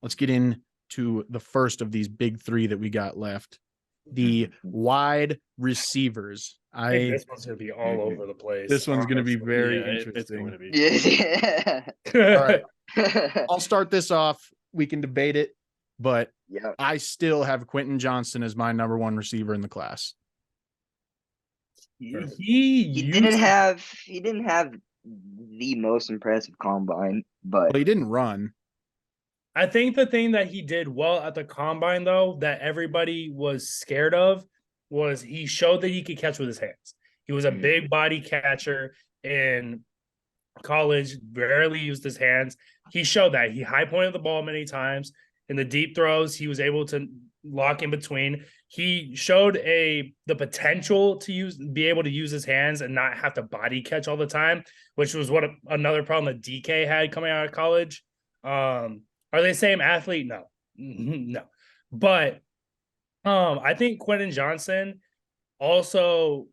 let's get into the first of these big three that we got left. The wide receivers. I think this one's going to be all over the place. This one's going to be very It's interesting. going to be. Yeah. All right. I'll start this off. We can debate it, but Yeah. I still have Quentin Johnston as my number one receiver in the class. He didn't have the most impressive combine, but Well, he didn't run. I think the thing that he did well at the combine, though, that everybody was scared of was he showed that he could catch with his hands. He was a big body catcher in college, rarely used his hands. He showed that. He high pointed the ball many times. In the deep throws, he was able to lock in between. He showed the potential to be able to use his hands and not have to body catch all the time, which was another problem that DK had coming out of college. Are they the same athlete? No, no. But I think Quentin Johnston also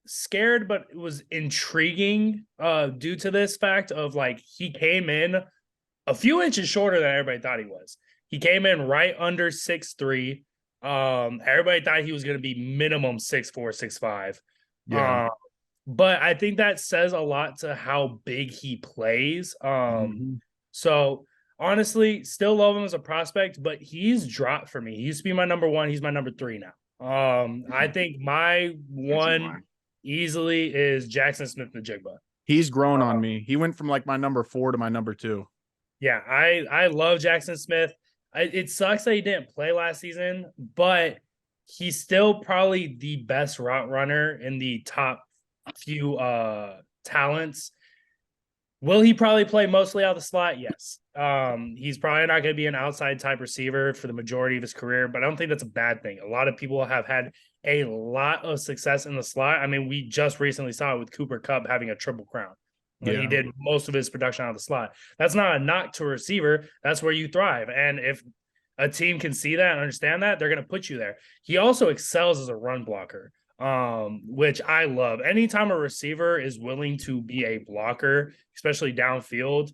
scared, but it was intriguing due to this fact of like he came in a few inches shorter than everybody thought he was. He came in right under 6'3". Everybody thought he was going to be minimum 6'4", 6'5". Yeah. But I think that says a lot to how big he plays. So honestly, still love him as a prospect, but he's dropped for me. He used to be my number one. He's my number 3 now. I think my one easily is Jackson Smith-Njigba. He's grown on me. He went from like my number 4 to my number 2. Yeah, I love Jackson Smith. It sucks that he didn't play last season, but he's still probably the best route runner in the top few talents. Will he probably play mostly out of the slot? Yes. He's probably not going to be an outside type receiver for the majority of his career, but I don't think that's a bad thing. A lot of people have had a lot of success in the slot. I mean, we just recently saw it with Cooper Kupp having a triple crown. Yeah. He did most of his production out of the slot. That's not a knock to a receiver. That's where you thrive. And if a team can see that and understand that, they're going to put you there. He also excels as a run blocker, which I love. Anytime a receiver is willing to be a blocker, especially downfield,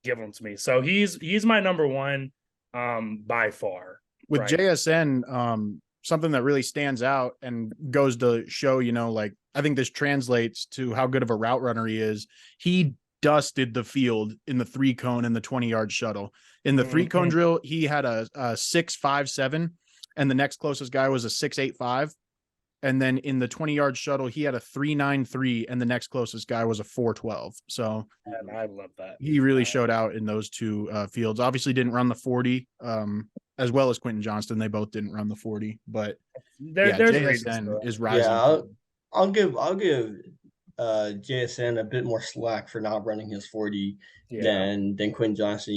give him to me. So he's my number one by far. With JSN, something that really stands out and goes to show, like I think this translates to how good of a route runner he is. He dusted the field in the 3-cone and the 20-yard shuttle. In the 3-cone drill, he had a 6.57, and the next closest guy was a 6.85. And then in the 20-yard shuttle, he had a 3.93, and the next closest guy was a 4.12. So and I love that. He really showed out in those two fields. Obviously didn't run the 40, as well as Quentin Johnston. They both didn't run the 40, but JSN is rising. Yeah, I'll give JSN a bit more slack for not running his 40 than Quentin Johnston.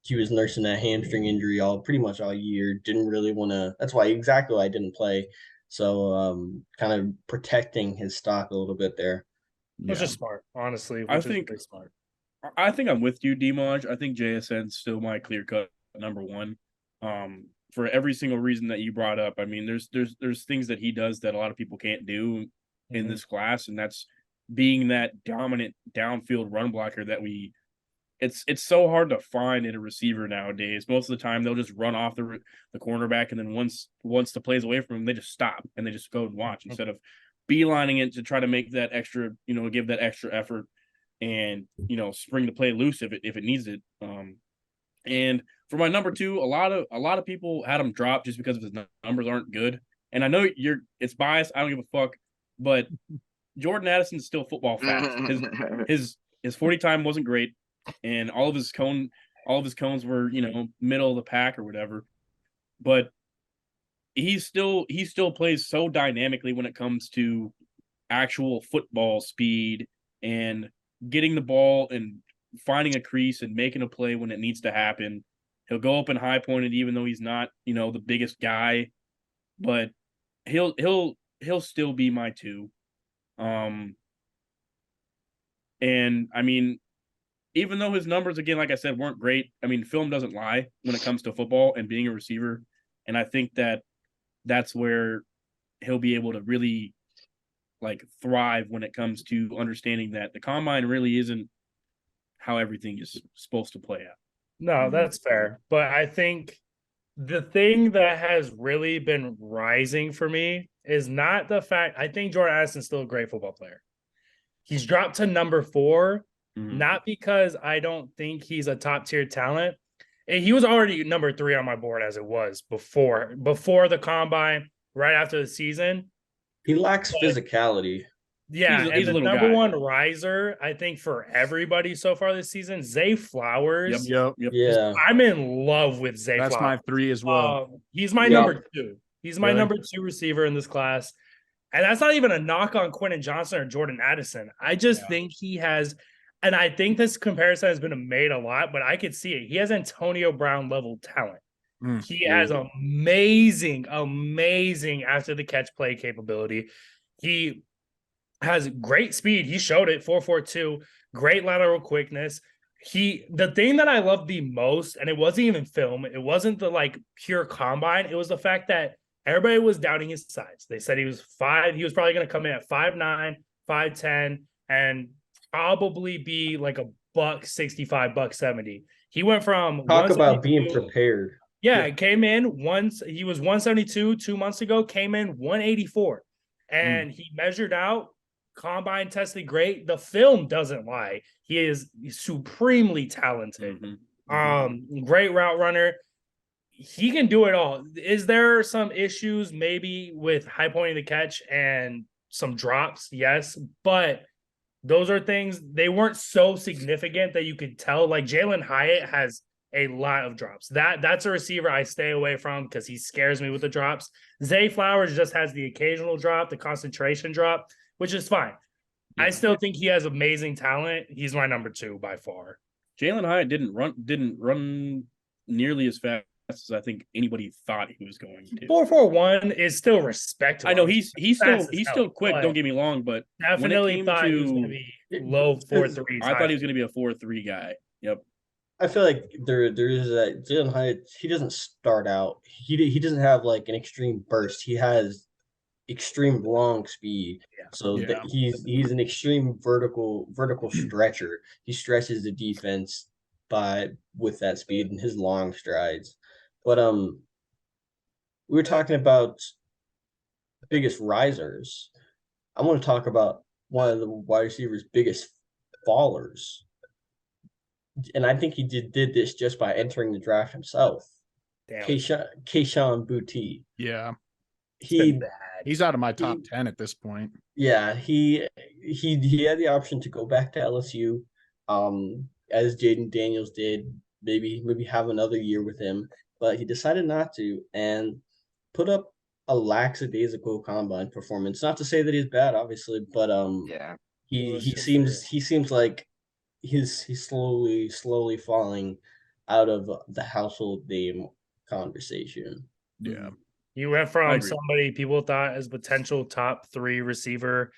He was nursing a hamstring injury pretty much all year. Didn't really want to. That's why I didn't play. So kind of protecting his stock a little bit there. Which is smart, honestly. I think smart. I think I'm with you, Dimaj. I think JSN's still my clear-cut number one. For every single reason that you brought up. I mean, there's things that he does that a lot of people can't do in this class, and that's being that dominant downfield run blocker that it's so hard to find in a receiver nowadays. Most of the time, they'll just run off the cornerback, and then once the play's away from them, they just stop and they just go and watch instead of beelining it to try to make that extra, give that extra effort and spring the play loose if it needs it. And for my number 2, a lot of people had him drop just because of his numbers aren't good. And I know it's biased. I don't give a fuck, but Jordan Addison is still football fast. His 40 time wasn't great. And all of his cones were, middle of the pack or whatever. But he still plays so dynamically when it comes to actual football speed and getting the ball and finding a crease and making a play when it needs to happen. He'll go up and high pointed even though he's not, the biggest guy, but he'll still be my 2. And I mean, even though his numbers, again, like I said, weren't great, I mean, film doesn't lie when it comes to football and being a receiver. And I think that's where he'll be able to really thrive when it comes to understanding that the combine really isn't how everything is supposed to play out. No, that's fair. But I think the thing that has really been rising for me is not the fact. I think Jordan Addison's still a great football player. He's dropped to number 4, not because I don't think he's a top tier talent. And he was already number 3 on my board as it was before the combine, right after the season. He lacks physicality. Yeah, He's and a the little number guy. 1 riser, I think, for everybody so far this season, Zay Flowers. Yep. Yeah. I'm in love with Zay That's Flowers. my 3 as well. He's my Yep. number 2. He's my Really? number 2 receiver in this class. And that's not even a knock on Quentin Johnston or Jordan Addison. I just think he has, and I think this comparison has been made a lot, but I could see it. He has Antonio Brown level talent. He has amazing after the catch play capability. He has great speed. He showed it, 4.42, great lateral quickness. The thing that I love the most, and it wasn't even film, it wasn't the like pure combine, it was the fact that everybody was doubting his size. They said he was probably going to come in at 5'9", 5'10", and probably be like a $165, $170. He went from Talk about being prepared. Yeah, came in once. He was 172 2 months ago, came in 184. And he measured out, combine tested great. The film doesn't lie. He is supremely talented. Great route runner. He can do it all. Is there some issues maybe with high pointing the catch and some drops? Yes, but those are things, they weren't so significant that you could tell. Like Jalen Hyatt has a lot of drops. That's a receiver I stay away from because he scares me with the drops. Zay Flowers just has the occasional drop, the concentration drop, which is fine. Yeah. I still think he has amazing talent. He's my number 2 by far. Jalen Hyatt didn't run nearly as fast as I think anybody thought he was going to. 4.41 is still respectable. I know he's still quick. Don't get me wrong, but definitely thought he was going to be low 4.3s. I thought he was going to be a 4.3 guy. Yep. I feel like there is that Jalen Hyatt. He doesn't start out. He doesn't have like an extreme burst. He has extreme long speed. So he's an extreme vertical stretcher. He stretches the defense with that speed and his long strides. But we were talking about the biggest risers. I want to talk about one of the wide receivers' biggest fallers. And I think he did this just by entering the draft himself. Kayshon Boutte. Yeah. He's out of my top 10 at this point. Yeah, he had the option to go back to LSU, as Jaden Daniels did, maybe have another year with him, but he decided not to and put up a lackadaisical combine performance. Not to say that he's bad, obviously, but he seems like he's slowly falling out of the household name conversation. Yeah. You went from somebody people thought as potential top 3 receiver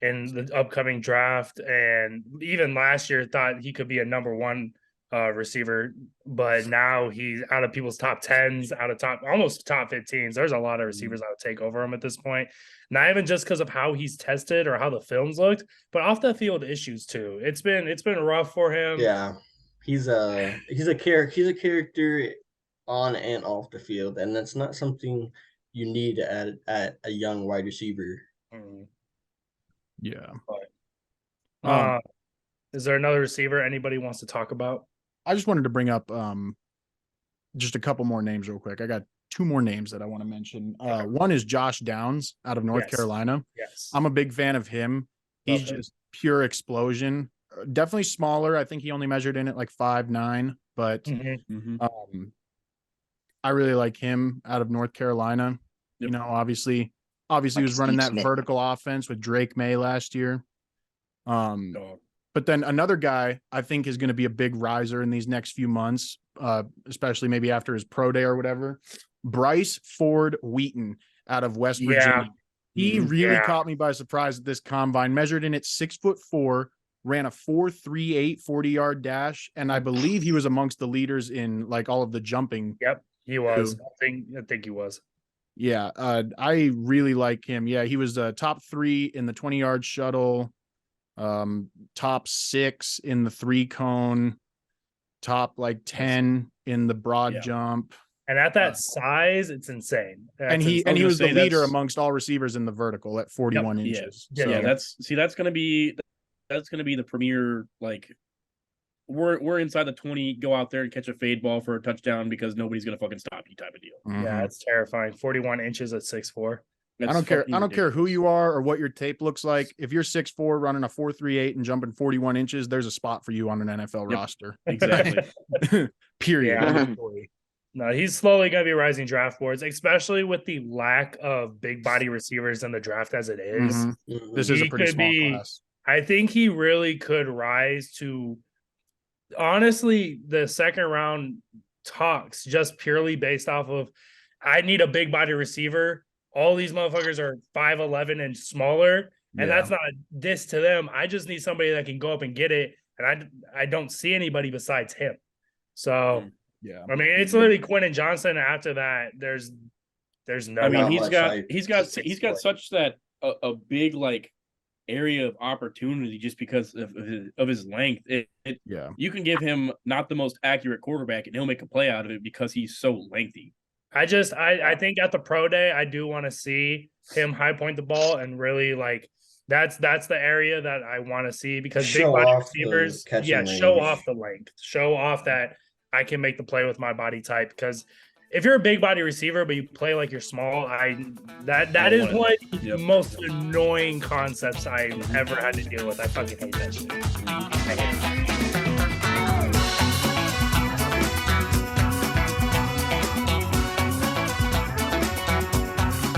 in the upcoming draft, and even last year thought he could be a number 1 receiver, but now he's out of people's top 10s, out of almost top 15s. There's a lot of receivers I would take over him at this point. Not even just because of how he's tested or how the films looked, but off the field issues too. It's been rough for him. Yeah, he's a character on and off the field, and that's not something you need at a young wide receiver. Yeah. Is there another receiver anybody wants to talk about? I just wanted to bring up just a couple more names real quick. I got 2 more names that I want to mention. One is Josh Downs out of North Carolina. Yes. I'm a big fan of him. He's just pure explosion. Definitely smaller. I think he only measured in at like 5'9", but I really like him out of North Carolina. Yep. You know, obviously like he was running that vertical offense with Drake May last year. But then another guy I think is going to be a big riser in these next few months, especially maybe after his pro day or whatever. Bryce Ford Wheaton out of West Virginia. He really caught me by surprise at this combine. Measured in at 6'4", ran a 4.38 40-yard dash, and I believe he was amongst the leaders in like all of the jumping. Yep, he was. I think he was. Yeah, I really like him. Yeah, he was top 3 in the 20-yard shuttle, top 6 in the 3-cone, top like 10 in the broad Yeah. jump. And at that size, it's insane. And he was the leader amongst all receivers in the vertical at 41 inches. Yeah. So, Yeah, that's gonna be the premier, like we're inside the 20, go out there and catch a fade ball for a touchdown because nobody's gonna fucking stop you type of deal. Yeah, it's terrifying. 41 inches at 6'4". I don't care who you are or what your tape looks like. If you're 6'4", running a 4.38 and jumping 41 inches, there's a spot for you on an NFL roster. Exactly. Period. Yeah. No, he's slowly going to be rising draft boards, especially with the lack of big body receivers in the draft as it is. Mm-hmm. This is a pretty small class. I think he really could rise to, honestly, the second round talks just purely based off of, I need a big body receiver. All these motherfuckers are 5'11" and smaller. And that's not a diss to them. I just need somebody that can go up and get it. And I don't see anybody besides him. So, yeah, I mean, it's literally Quinn and Johnston. After that, there's no. I mean, Not he's got such that a big like area of opportunity just because of his length. You can give him not the most accurate quarterback and he'll make a play out of it because he's so lengthy. I think at the pro day, I do want to see him high point the ball and really like that's the area that I want to see because big body receivers, show off the length, show off that I can make the play with my body type. Because if you're a big body receiver but you play like you're small, that is one of the most annoying concepts I've ever had to deal with. I fucking hate that shit. I hate it.